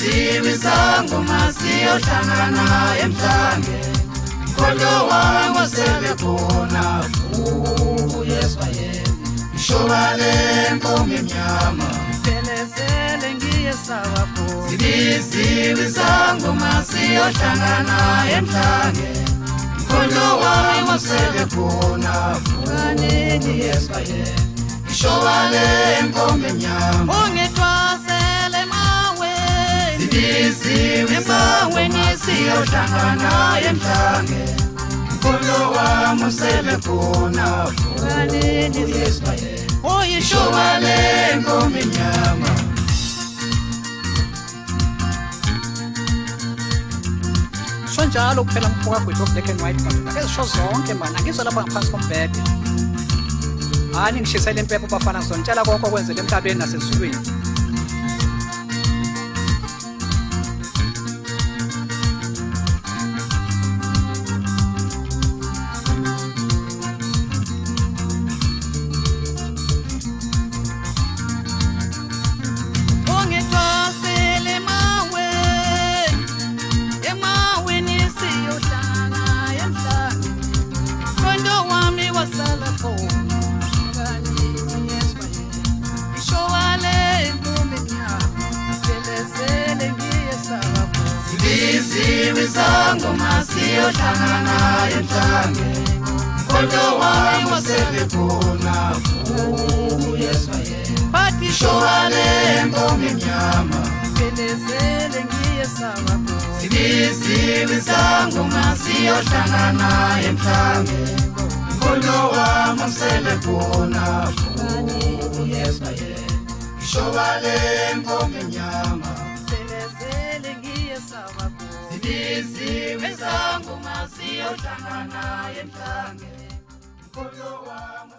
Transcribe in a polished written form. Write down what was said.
Sibiziwe izangoma siyohlangana emhlange Mkhondo wangu sebekhona uyezwa yena Ishoba lenkomo emnyama Selesele ngiyesawa pho Sibiziwe izangoma siyohlangana emhlange Mkhondo wangu sebekhona uyezwa yena Ishoba lenkomo emnyama Ungithwasele maweni Sibiziwe izangoma siyohlangana emhlange Mkhondo wami sebekhona uyezwa yena Uyishoba lenkomo emnyama Sonjalo kuphela mfowethu wagwethu black and white manje ezisho zonke manje angizwa lapha ngaphansi kombhede Hani ngishisela impepho bafana zonitshela konke okwenzele emhlabeni nasezulwini Sibiziwe izangoma siyohlangana emhlange Mkhondo wami sebekhona uyezwa yena Ishoba lenkomo emnyama Selesele ngiyesawa pho Sibiziwe izangoma siyohlangana emhlange Mkhondo wami sebekhona uyezwa yena Ishoba lenkomo emnyama Selesele ngiyesawa pho Sibiziwe izangoma siyohlangana emhlange Mkhondo wami